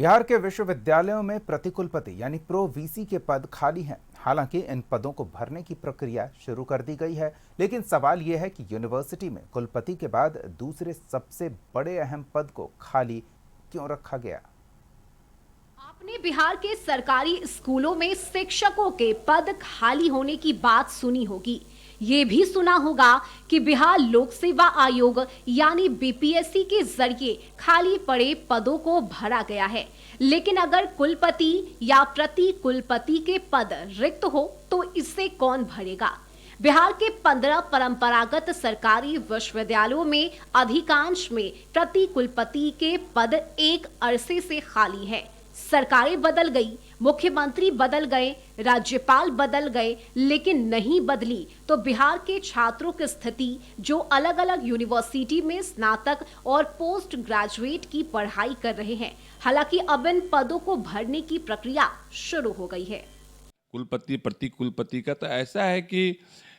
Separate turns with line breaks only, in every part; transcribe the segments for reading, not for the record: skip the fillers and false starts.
बिहार के विश्वविद्यालयों में प्रतिकुलपति यानी प्रो वीसी के पद खाली हैं। हालांकि इन पदों को भरने की प्रक्रिया शुरू कर दी गई है, लेकिन सवाल यह है कि यूनिवर्सिटी में कुलपति के बाद दूसरे सबसे बड़े अहम पद को खाली क्यों रखा गया।
आपने बिहार के सरकारी स्कूलों में शिक्षकों के पद खाली होने की बात सुनी होगी। ये भी सुना होगा कि बिहार लोक सेवा आयोग यानी बीपीएससी के जरिए खाली पड़े पदों को भरा गया है। लेकिन अगर कुलपति या प्रति कुलपति के पद रिक्त हो तो इसे कौन भरेगा। बिहार के 15 परंपरागत सरकारी विश्वविद्यालयों में अधिकांश में प्रति कुलपति के पद एक अरसे से खाली है। सरकारें बदल गई, मुख्यमंत्री बदल गए, राज्यपाल बदल गए, लेकिन नहीं बदली तो बिहार के छात्रों की स्थिति जो अलग अलग यूनिवर्सिटी में स्नातक और पोस्ट ग्रेजुएट की पढ़ाई कर रहे हैं। हालांकि अब इन पदों को भरने की प्रक्रिया शुरू हो गई है।
कुलपति प्रति कुलपति का तो ऐसा है कि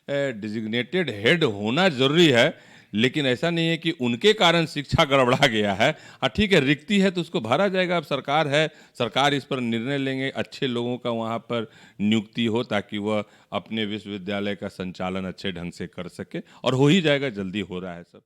डिजिग्नेटेड हेड होना जरूरी है, लेकिन ऐसा नहीं है कि उनके कारण शिक्षा गड़बड़ा गया है। हाँ ठीक है, रिक्ति है तो उसको भरा जाएगा। अब सरकार है, सरकार इस पर निर्णय लेंगे, अच्छे लोगों का वहाँ पर नियुक्ति हो ताकि वह अपने विश्वविद्यालय का संचालन अच्छे ढंग से कर सके, और हो ही जाएगा, जल्दी हो रहा है सब।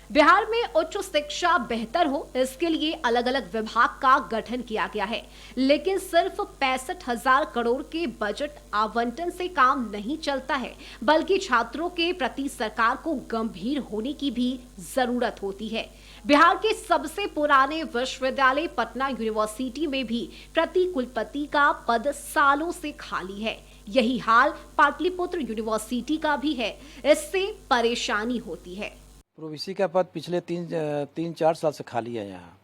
बिहार में उच्च शिक्षा बेहतर हो इसके लिए अलग अलग विभाग का गठन किया गया है, लेकिन सिर्फ 65,000 करोड़ के बजट आवंटन से काम नहीं चलता है, बल्कि छात्रों के प्रति सरकार को गंभीर होने की भी जरूरत होती है। बिहार के सबसे पुराने विश्वविद्यालय पटना यूनिवर्सिटी में भी प्रति कुलपति का पद सालों से खाली है। यही हाल पाटलिपुत्र यूनिवर्सिटी का भी है। इससे परेशानी होती है।
प्रोवीसी का पद पिछले तीन चार साल से खाली है यहाँ,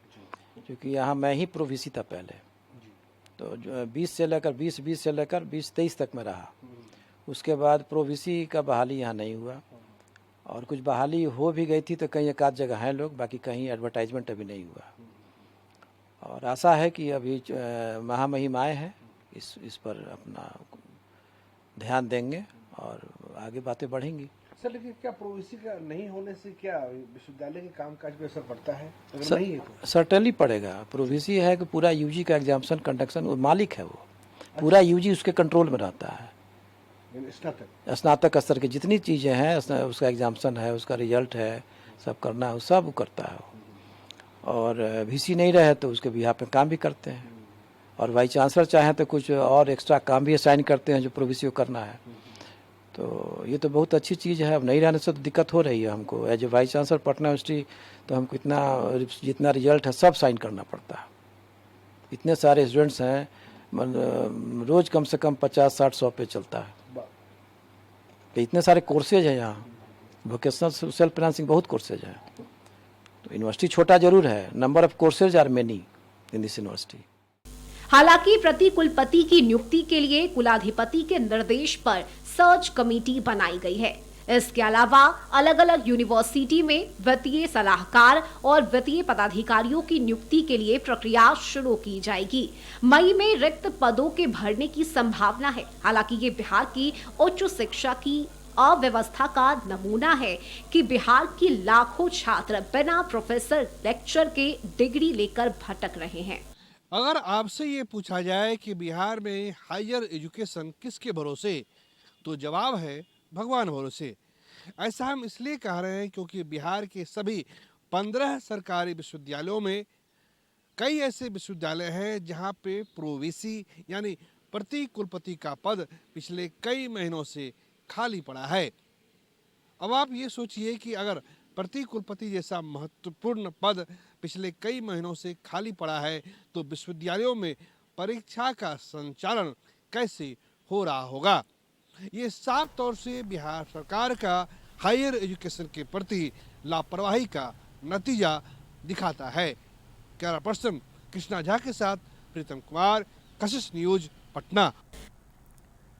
क्योंकि यहाँ मैं ही प्रोवीसी था पहले। तो 20 से लेकर 2023 तक में रहा। उसके बाद प्रोवीसी का बहाली यहाँ नहीं हुआ, और कुछ बहाली हो भी गई थी तो कहीं एक आध जगह हैं लोग, बाकी कहीं एडवर्टाइजमेंट अभी नहीं हुआ। और आशा है कि अभी महामहिम आए हैं, इस पर अपना ध्यान देंगे और आगे बातें बढ़ेंगी।
सर, लेकिन क्या प्रोवीसी का नहीं होने से क्या विश्वविद्यालय के कामकाज पे असर पड़ता है? अगर नहीं है तो
सर्टेनली पड़ेगा। प्रोवीसी है कि पूरा यूजी का एग्जामिनेशन कंडक्शन मालिक है, वो पूरा यूजी उसके कंट्रोल में रहता है। स्नातक स्तर की जितनी चीज़ें हैं, उसका एग्जामिनेशन है, उसका रिजल्ट है, सब करना है, सब करता है। और वीसी नहीं रहे तो उसके बिहाफ में काम भी करते हैं, और वाइस चांसलर चाहें तो कुछ और एक्स्ट्रा काम भी असाइन करते हैं जो प्रोवीसी को करना है। तो ये तो बहुत अच्छी चीज़ है। अब नहीं रहने से तो दिक्कत हो रही है हमको। As a vice chancellor Patna university तो हमको जितना रिजल्ट है सब साइन करना पड़ता है। इतने सारे स्टूडेंट्स हैं, रोज़ कम से कम 50-60-100 पे चलता है। तो इतने सारे कोर्सेज हैं यहाँ, वोकेशनल सेल्फ फाइनेंसिंग बहुत कोर्सेज हैं। तो यूनिवर्सिटी छोटा जरूर है, number of courses are many in this university.
हालांकि प्रति कुलपति की नियुक्ति के लिए कुलाधिपति के निर्देश पर सर्च कमेटी बनाई गई है। इसके अलावा अलग अलग यूनिवर्सिटी में वित्तीय सलाहकार और वित्तीय पदाधिकारियों की नियुक्ति के लिए प्रक्रिया शुरू की जाएगी। मई में रिक्त पदों के भरने की संभावना है। हालांकि ये बिहार की उच्च शिक्षा की अव्यवस्था का नमूना है कि बिहार के लाखों छात्र बिना प्रोफेसर लेक्चर के डिग्री लेकर भटक रहे हैं।
अगर आपसे ये पूछा जाए कि बिहार में हायर एजुकेशन किसके भरोसे, तो जवाब है भगवान भरोसे। ऐसा हम इसलिए कह रहे हैं क्योंकि बिहार के सभी 15 सरकारी विश्वविद्यालयों में कई ऐसे विश्वविद्यालय हैं जहां पे प्रोवीसी यानी प्रति कुलपति का पद पिछले कई महीनों से खाली पड़ा है। अब आप ये सोचिए कि अगर प्रति कुलपति जैसा महत्वपूर्ण पद पिछले कई महीनों से खाली पड़ा है तो विश्वविद्यालयों में परीक्षा का संचालन कैसे हो रहा होगा। ये साफ तौर से बिहार सरकार का हायर एजुकेशन के प्रति लापरवाही का नतीजा दिखाता है। कैमरा पर्सन कृष्णा झा के साथ प्रीतम कुमार, कशिश न्यूज, पटना।